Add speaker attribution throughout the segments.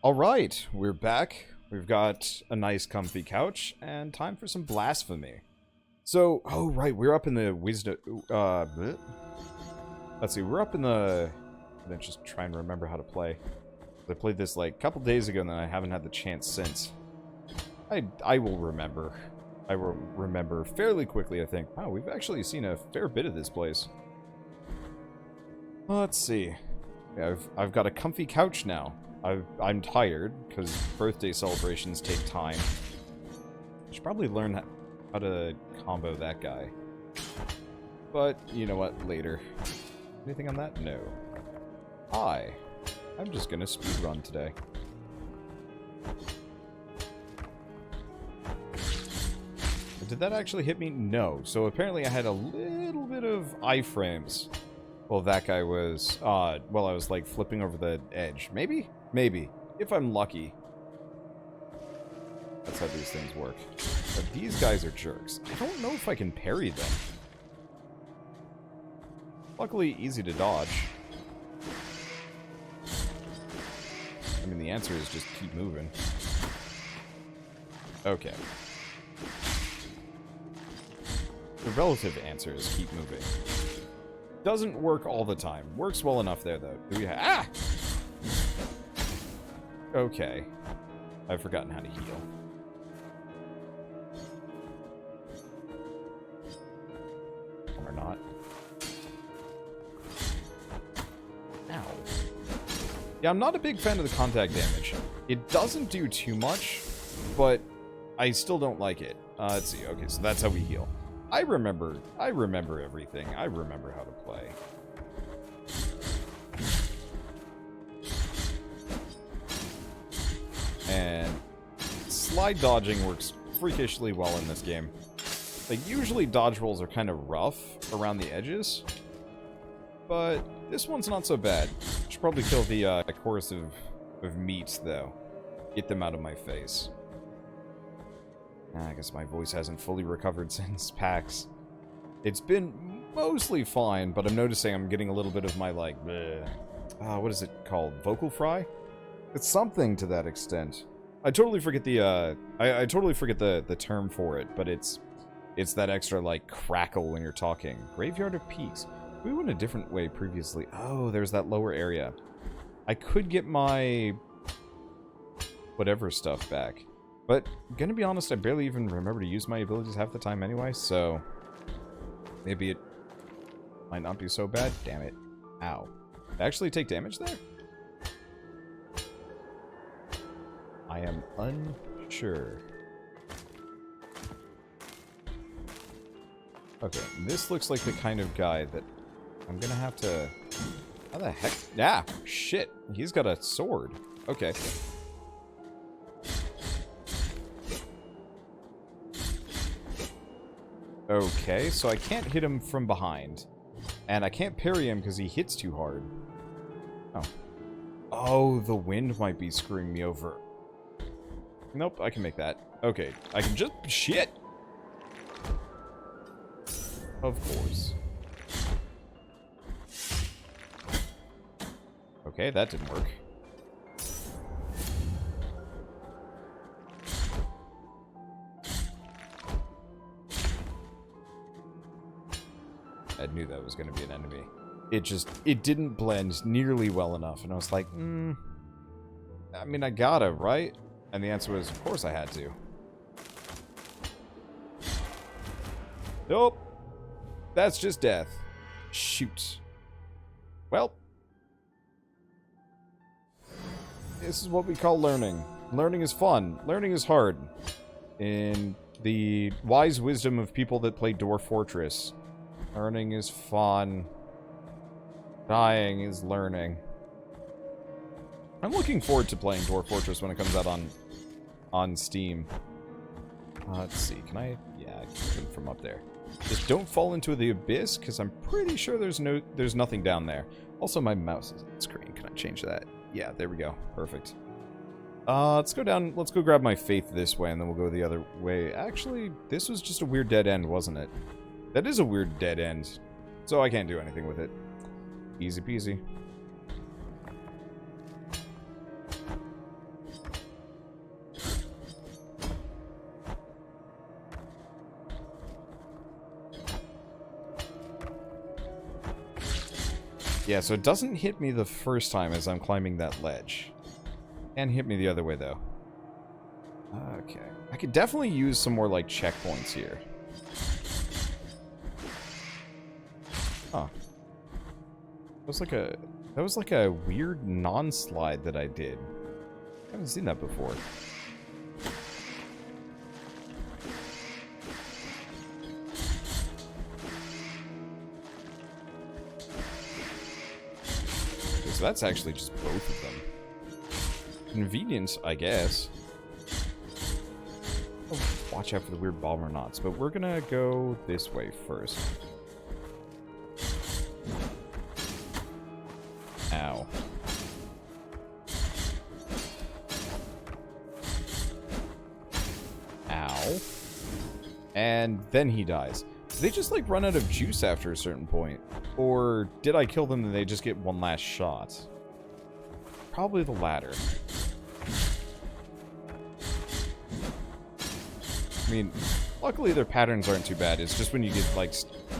Speaker 1: Alright, we're back. We've got a nice comfy couch, and time for some blasphemy. So, oh right, we're up in the wisdom, let's see, we're up in the, let's just try and remember how to play. I played this like a couple days ago and then I haven't had the chance since. I will remember. I will remember fairly quickly, I think. Wow, we've actually seen a fair bit of this place. Let's see. Yeah, I've got a comfy couch now. I'm tired, because birthday celebrations take time. I should probably learn how to combo that guy. But, you know what, later. Anything on that? No. I'm just gonna speedrun today. Did that actually hit me? No. So apparently I had a little bit of iframes. Well, that guy was, well, I was like flipping over the edge. Maybe? Maybe. If I'm lucky. That's how these things work. But these guys are jerks. I don't know if I can parry them. Luckily, easy to dodge. I mean, the answer is just keep moving. Okay. The relative answer is keep moving. Doesn't work all the time. Works well enough there, though. Do we ah! Okay. I've forgotten how to heal. Or not. Ow. Yeah, I'm not a big fan of the contact damage. It doesn't do too much, but I still don't like it. Let's see. Okay, so that's how we heal. I remember everything. I remember how to play. And slide dodging works freakishly well in this game. Like, usually dodge rolls are kind of rough around the edges, but this one's not so bad. Should probably kill the chorus of meat, though. Get them out of my face. I guess my voice hasn't fully recovered since PAX. It's been mostly fine, but I'm noticing I'm getting a little bit of my, like, what is it called? Vocal fry? It's something to that extent. I totally forget the, I totally forget the term for it, but it's that extra, like, crackle when you're talking. Graveyard of Peaks. We went a different way previously. Oh, there's that lower area. I could get my whatever stuff back. But, gonna be honest, I barely even remember to use my abilities half the time anyway, so maybe it might not be so bad. Damn it. Ow. Did I actually take damage there? I am unsure. Okay, this looks like the kind of guy that I'm gonna have to... How the heck? Yeah, shit. He's got a sword. Okay. Okay, so I can't hit him from behind. And I can't parry him because he hits too hard. Oh. Oh, the wind might be screwing me over. Nope, I can make that. Okay, I can just... Shit! Of course. Okay, that didn't work. I knew that was going to be an enemy. It didn't blend nearly well enough. And I was like, I mean, I gotta, right? And the answer was, of course I had to. Nope. That's just death. Shoot. Well. This is what we call learning. Learning is fun. Learning is hard. In the wise wisdom of people that play Dwarf Fortress. Learning is fun. Dying is learning. I'm looking forward to playing Dwarf Fortress when it comes out on Steam. Let's see, can I... Yeah, I can shoot from up there. Just don't fall into the abyss, because I'm pretty sure there's nothing down there. Also, my mouse is on the screen. Can I change that? Yeah, there we go. Perfect. Let's go down... Let's go grab my faith this way, and then we'll go the other way. Actually, this was just a weird dead end, wasn't it? That is a weird dead end, so I can't do anything with it. Easy peasy. Yeah, so it doesn't hit me the first time as I'm climbing that ledge. And hit me the other way, though. Okay. I could definitely use some more, like, checkpoints here. Huh. That was like a weird non-slide that I did. I haven't seen that before. So that's actually just both of them. Convenience, I guess. Oh, watch out for the weird bomber knots, but we're gonna go this way first. Ow. Ow. And then he dies. Do they just, like, run out of juice after a certain point? Or did I kill them and they just get one last shot? Probably the latter. I mean, luckily their patterns aren't too bad. It's just when you get, like,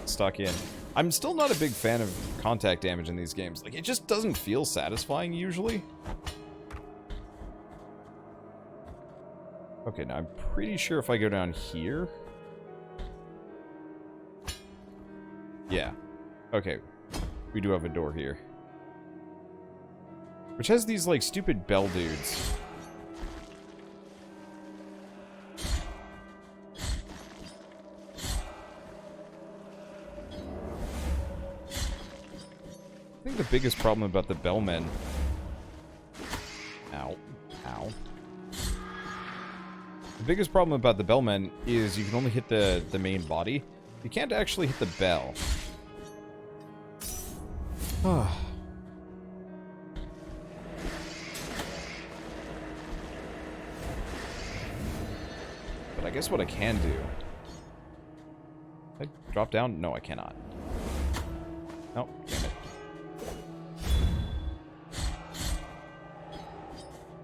Speaker 1: stuck in. I'm still not a big fan of contact damage in these games. Like, it just doesn't feel satisfying, usually. Okay, now I'm pretty sure if I go down here... Yeah. Okay. We do have a door here. Which has these, like, stupid bell dudes. I think the biggest problem about the bellmen... Ow. Ow. The biggest problem about the bellmen is you can only hit the main body. You can't actually hit the bell. But I guess what I can do... Can I drop down? No, I cannot. Oh, damn it.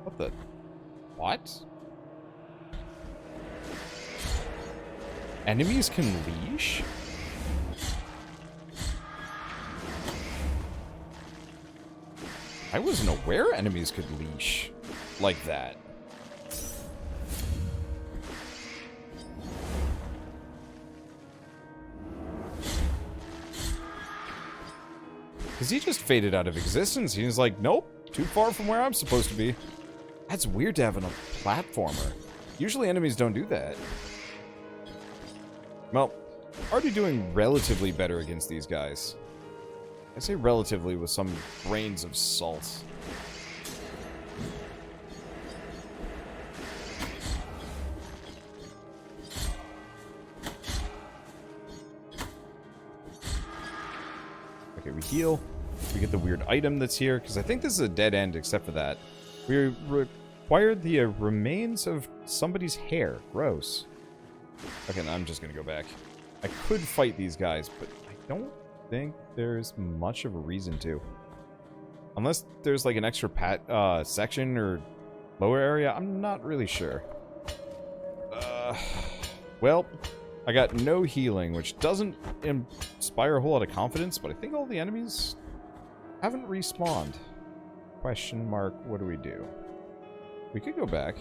Speaker 1: What the... What? Enemies can leash? I wasn't aware enemies could leash like that. Because he just faded out of existence. He was like, nope, too far from where I'm supposed to be. That's weird to have in a platformer. Usually enemies don't do that. Well, already doing relatively better against these guys. I say relatively with some grains of salt. Okay, we heal. We get the weird item that's here, because I think this is a dead end except for that. We required the remains of somebody's hair. Gross. Okay, now I'm just going to go back. I could fight these guys, but I don't think there's much of a reason to. Unless there's like an extra section or lower area, I'm not really sure. Well, I got no healing, which doesn't inspire a whole lot of confidence, but I think all the enemies haven't respawned. Question mark, what do we do? We could go back.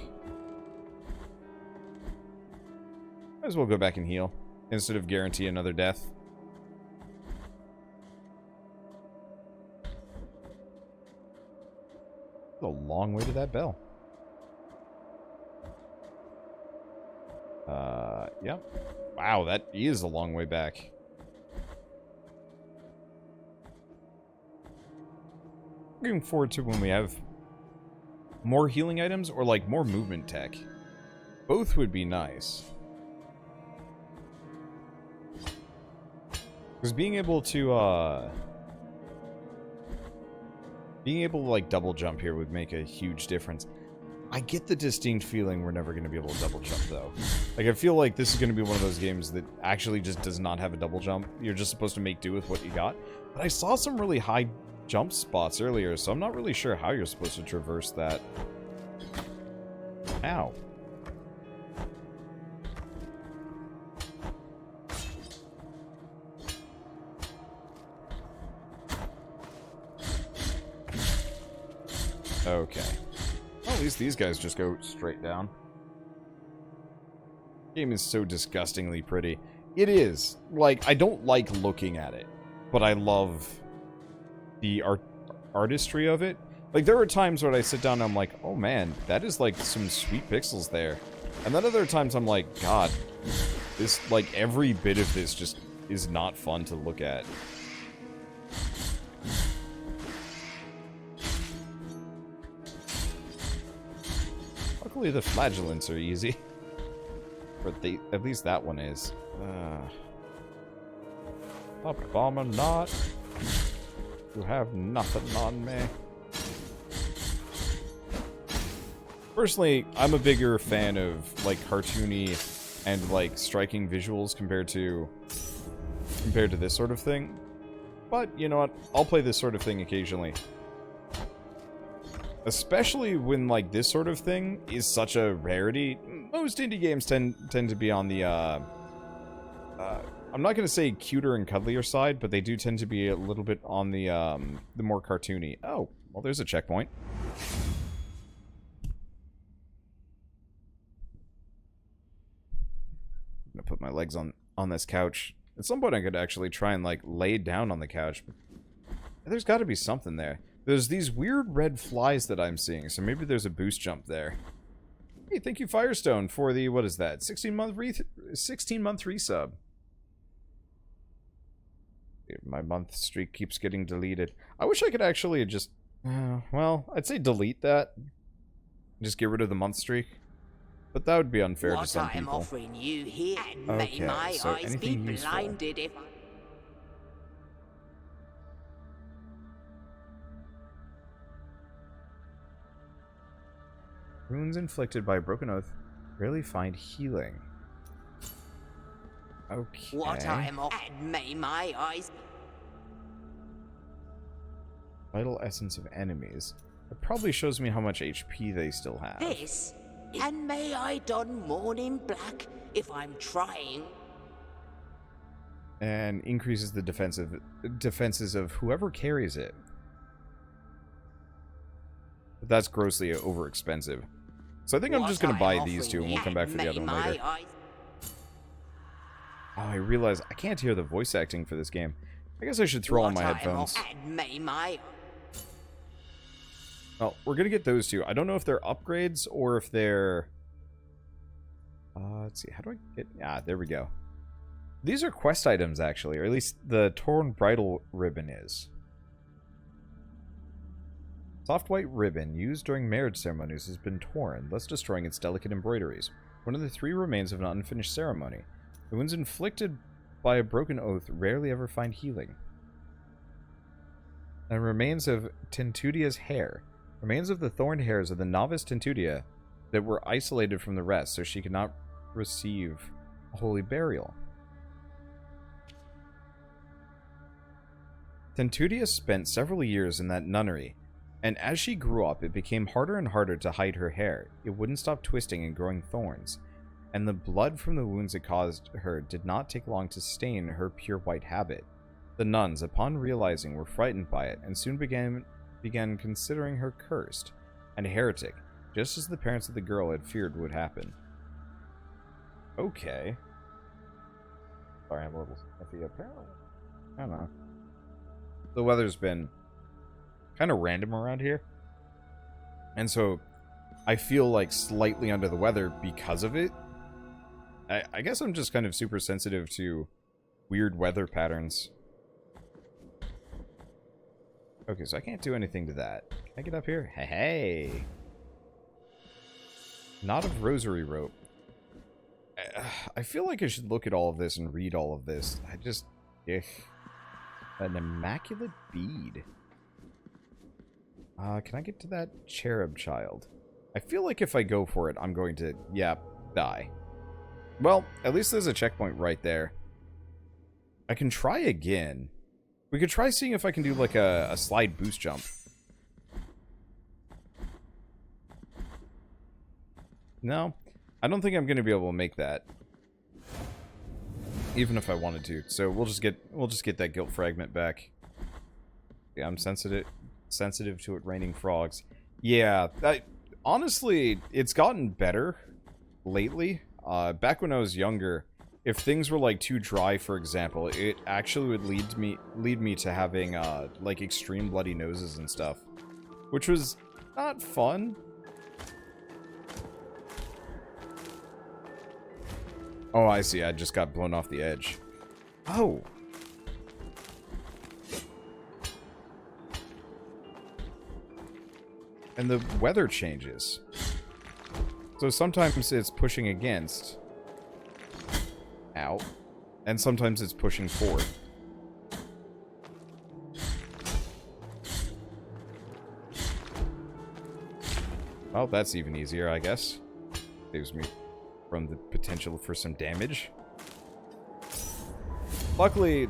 Speaker 1: Might as well go back and heal, instead of guarantee another death. A long way to that bell. Yep. Wow, that is a long way back. Looking forward to when we have more healing items or like more movement tech. Both would be nice. Because being able to like double jump here would make a huge difference. I get the distinct feeling we're never going to be able to double jump though. Like I feel like this is going to be one of those games that actually just does not have a double jump. You're just supposed to make do with what you got. But I saw some really high jump spots earlier, so I'm not really sure how you're supposed to traverse that. Ow. Okay. Well, at least these guys just go straight down. Game is so disgustingly pretty. It is. Like, I don't like looking at it, but I love the artistry of it. Like, there are times where I sit down and I'm like, oh man, that is like some sweet pixels there. And then other times I'm like, God, this, like, every bit of this just is not fun to look at. Luckily the flagellants are easy. Or at least that one is. Up bomber not. You have nothing on me. Personally, I'm a bigger fan of, like, cartoony and, like, striking visuals compared to this sort of thing. But, you know what? I'll play this sort of thing occasionally. Especially when, like, this sort of thing is such a rarity. Most indie games tend to be on the, I'm not going to say cuter and cuddlier side, but they do tend to be a little bit on the more cartoony. Oh, well, there's a checkpoint. I'm gonna put my legs on this couch. At some point I could actually try and, like, lay down on the couch. There's got to be something there. There's these weird red flies that I'm seeing, so maybe there's a boost jump there. Hey, thank you, Firestone, for the, what is that, 16-month resub. My month streak keeps getting deleted. I wish I could actually just, well, I'd say delete that. Just get rid of the month streak. But that would be unfair to some people.
Speaker 2: Offering you here, and
Speaker 1: okay,
Speaker 2: may my
Speaker 1: so
Speaker 2: eyes
Speaker 1: anything
Speaker 2: be
Speaker 1: useful?
Speaker 2: blinded if
Speaker 1: Wounds inflicted by a broken oath rarely find healing. Okay.
Speaker 2: what I am off, and may my eyes.
Speaker 1: Vital essence of enemies. It probably shows me how much HP they still have.
Speaker 2: This, and may I don mourning black if I'm trying.
Speaker 1: And increases the defenses of whoever carries it. But that's grossly overexpensive. So I think I'm just going to buy these two and we'll come back for the other one later. Oh, I realize I can't hear the voice acting for this game. I guess I should throw on my headphones. Well, we're going to get those two. I don't know if they're upgrades or if they're... let's see, how do I get... Ah, there we go. These are quest items, actually, or at least the torn bridal ribbon is. Soft white ribbon used during marriage ceremonies has been torn, thus destroying its delicate embroideries. One of the three remains of an unfinished ceremony. The wounds inflicted by a broken oath rarely ever find healing. And remains of Tentudia's hair. Remains of the thorned hairs of the novice Tentudia that were isolated from the rest so she could not receive a holy burial. Tentudia spent several years in that nunnery, and as she grew up, it became harder and harder to hide her hair. It wouldn't stop twisting and growing thorns, and the blood from the wounds it caused her did not take long to stain her pure white habit. The nuns, upon realizing, were frightened by it, and soon began considering her cursed and a heretic, just as the parents of the girl had feared would happen. Okay. Sorry, I'm a little sniffy apparently. I don't know. The weather's been kind of random around here. And so I feel like slightly under the weather because of it. I guess I'm just kind of super sensitive to weird weather patterns. Okay, so I can't do anything to that. Can I get up here? Hey! Knot of rosary rope. I feel like I should look at all of this and read all of this. I just... An immaculate bead. Can I get to that cherub child? I feel like if I go for it, I'm going to, yeah, die. Well, at least there's a checkpoint right there. I can try again. We could try seeing if I can do, like, a slide boost jump. No, I don't think I'm going to be able to make that. Even if I wanted to. So we'll just get that guilt fragment back. Yeah, I'm sensitive to it raining frogs. Yeah, honestly, it's gotten better lately. Back when I was younger, if things were like too dry, for example, it actually would lead me to having like extreme bloody noses and stuff, which was not fun. Oh, I see. I just got blown off the edge. Oh. And the weather changes. So sometimes it's pushing against. Ow. And sometimes it's pushing forward. Well, that's even easier, I guess. Saves me from the potential for some damage. Luckily,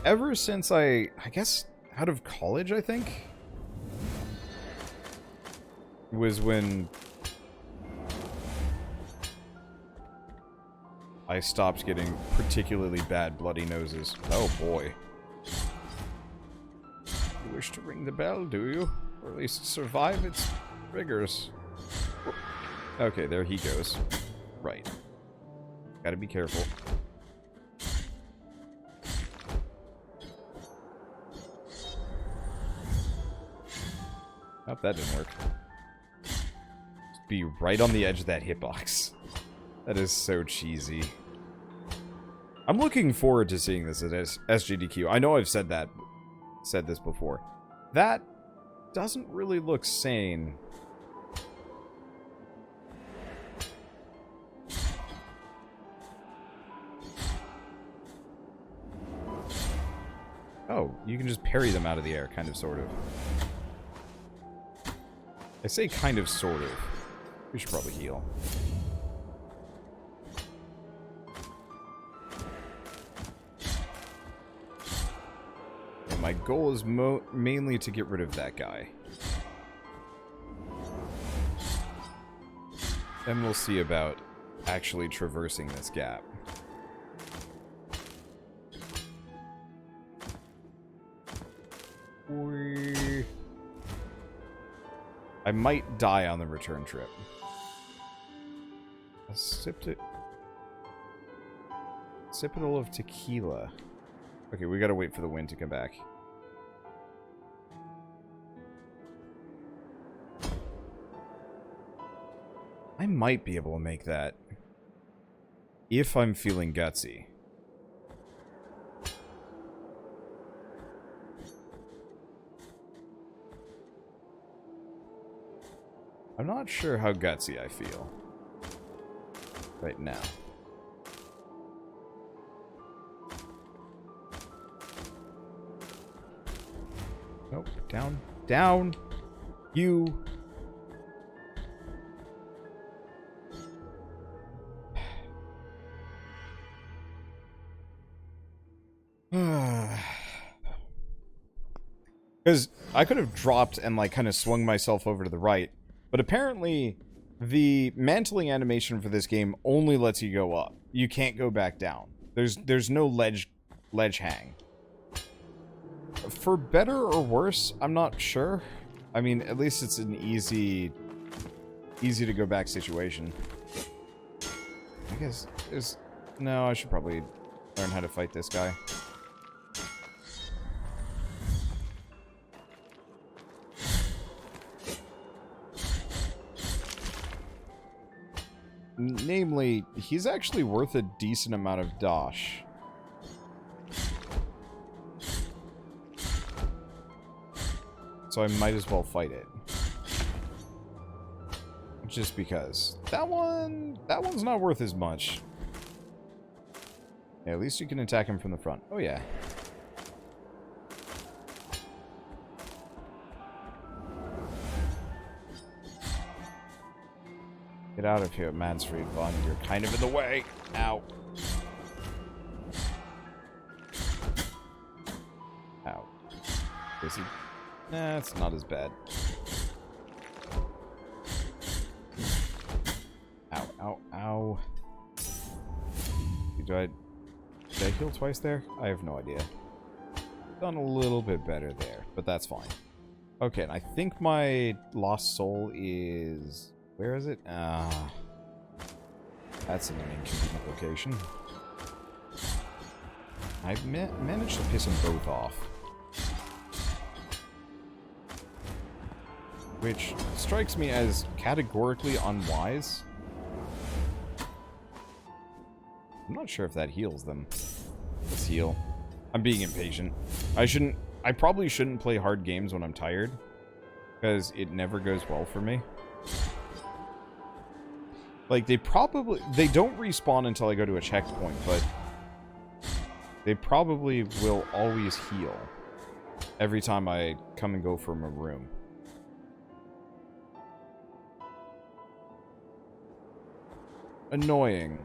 Speaker 1: ever since I guess out of college, I think, was when I stopped getting particularly bad bloody noses. Oh boy. You wish to ring the bell, do you? Or at least survive its rigors. Okay, there he goes. Right. Gotta be careful. Oh, that didn't work. Just be right on the edge of that hitbox. That is so cheesy. I'm looking forward to seeing this at SGDQ. I know I've said this before. That doesn't really look sane. Oh, you can just parry them out of the air, kind of, sort of. I say kind of, sort of. We should probably heal. And my goal is mainly to get rid of that guy. Then we'll see about actually traversing this gap. I might die on the return trip. A sipittle of tequila. Okay, we gotta wait for the wind to come back. I might be able to make that. If I'm feeling gutsy. I'm not sure how gutsy I feel right now. Nope. Down. Down! You! Because I could have dropped and, like, kind of swung myself over to the right. But apparently, the mantling animation for this game only lets you go up. You can't go back down. There's no ledge hang. For better or worse, I'm not sure. I mean, at least it's an easy to go back situation. I guess no, I should probably learn how to fight this guy. Namely, he's actually worth a decent amount of dosh. So I might as well fight it. Just because. That one's not worth as much. Yeah, at least you can attack him from the front. Oh yeah. Get out of here, Mansfried Von. You're kind of in the way. Ow. Ow. Is he? Nah, it's not as bad. Ow, ow, ow. Did I heal twice there? I have no idea. Done a little bit better there, but that's fine. Okay, and I think my lost soul is... Where is it? That's in an inconvenient location. I've managed to piss them both off. Which strikes me as categorically unwise. I'm not sure if that heals them. Let's heal. I'm being impatient. I probably shouldn't play hard games when I'm tired, because it never goes well for me. Like, they don't respawn until I go to a checkpoint, but they probably will always heal every time I come and go from a room. Annoying.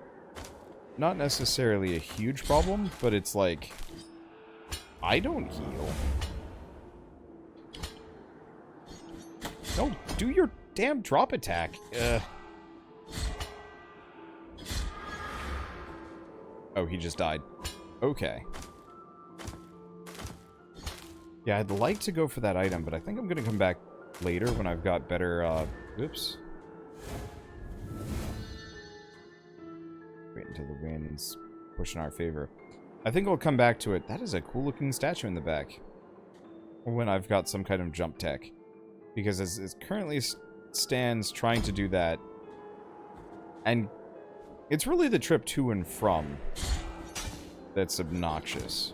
Speaker 1: Not necessarily a huge problem, but it's like, I don't heal. No, do your damn drop attack. Oh, he just died. Okay. Yeah, I'd like to go for that item, but I think I'm going to come back later when I've got better, oops. Wait until the wind's pushing our favor. I think I'll come back to it. That is a cool looking statue in the back. When I've got some kind of jump tech. Because as it currently stands trying to do that, and it's really the trip to and from that's obnoxious.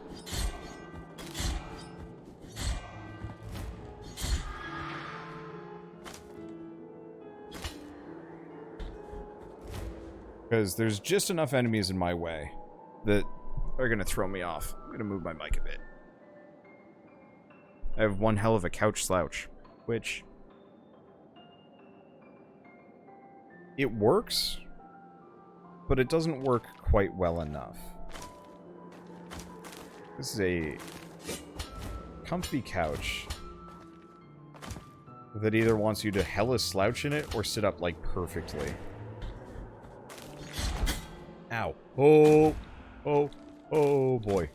Speaker 1: Because there's just enough enemies in my way that are going to throw me off. I'm going to move my mic a bit. I have one hell of a couch slouch, which... it works, but it doesn't work quite well enough. This is a comfy couch that either wants you to hella slouch in it or sit up, like, perfectly. Ow. Oh. Oh. Oh, boy.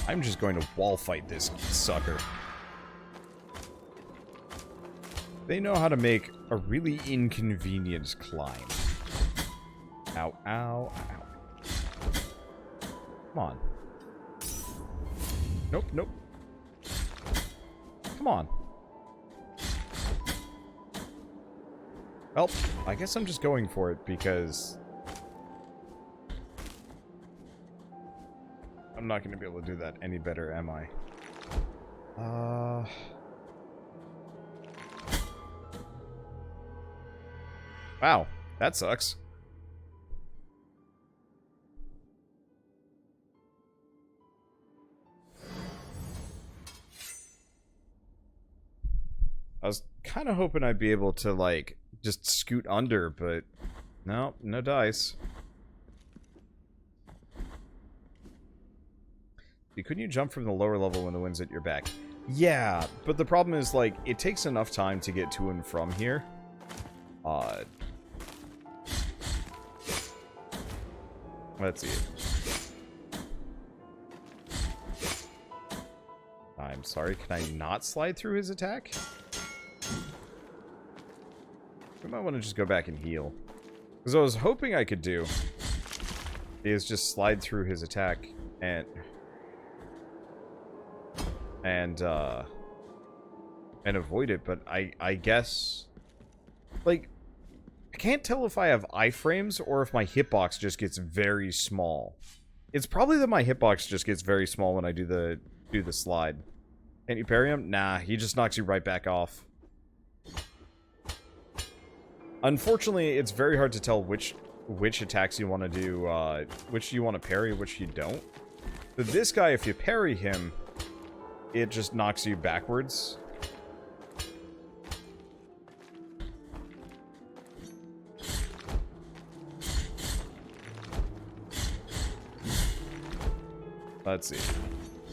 Speaker 1: I'm just going to wall fight this sucker. They know how to make a really inconvenient climb. Ow, ow, ow. Come on. Nope, nope. Come on. Well, I guess I'm just going for it because I'm not going to be able to do that any better, am I? Wow, that sucks. I was kind of hoping I'd be able to, like, just scoot under, but no, no dice. Couldn't you jump from the lower level when the wind's at your back? Yeah, but the problem is, like, it takes enough time to get to and from here. Let's see. I'm sorry, can I not slide through his attack? I might want to just go back and heal. Because I was hoping I could do is just slide through his attack and avoid it, but I guess, like, I can't tell if I have iframes or if my hitbox just gets very small. It's probably that my hitbox just gets very small when I do the slide. Can't you parry him? Nah, he just knocks you right back off. Unfortunately, it's very hard to tell which attacks you want to do, which you want to parry, which you don't. But this guy, if you parry him, it just knocks you backwards. Let's see.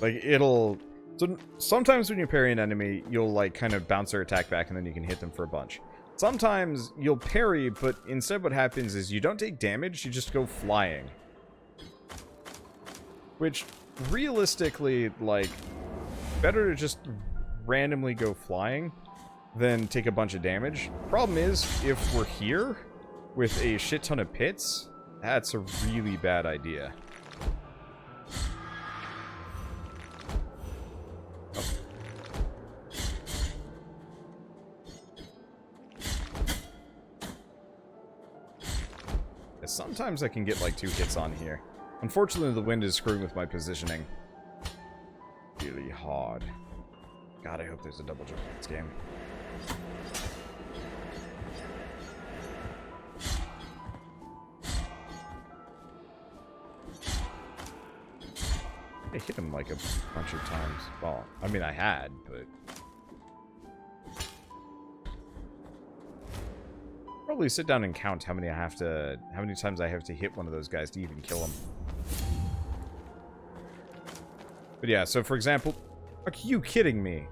Speaker 1: Like, it'll... So, sometimes when you parry an enemy, you'll, like, kind of bounce their attack back and then you can hit them for a bunch. Sometimes you'll parry, but instead what happens is you don't take damage, you just go flying. Which, realistically, like, better to just randomly go flying than take a bunch of damage. Problem is, if we're here with a shit ton of pits, that's a really bad idea. Oh. Yeah, sometimes I can get like 2 hits on here. Unfortunately, the wind is screwing with my positioning really hard. God, I hope there's a double jump in this game. I hit him like a bunch of times. Well, I mean, I had, but... Probably sit down and count how many times I have to hit one of those guys to even kill him. But yeah, so for example... Are you kidding me?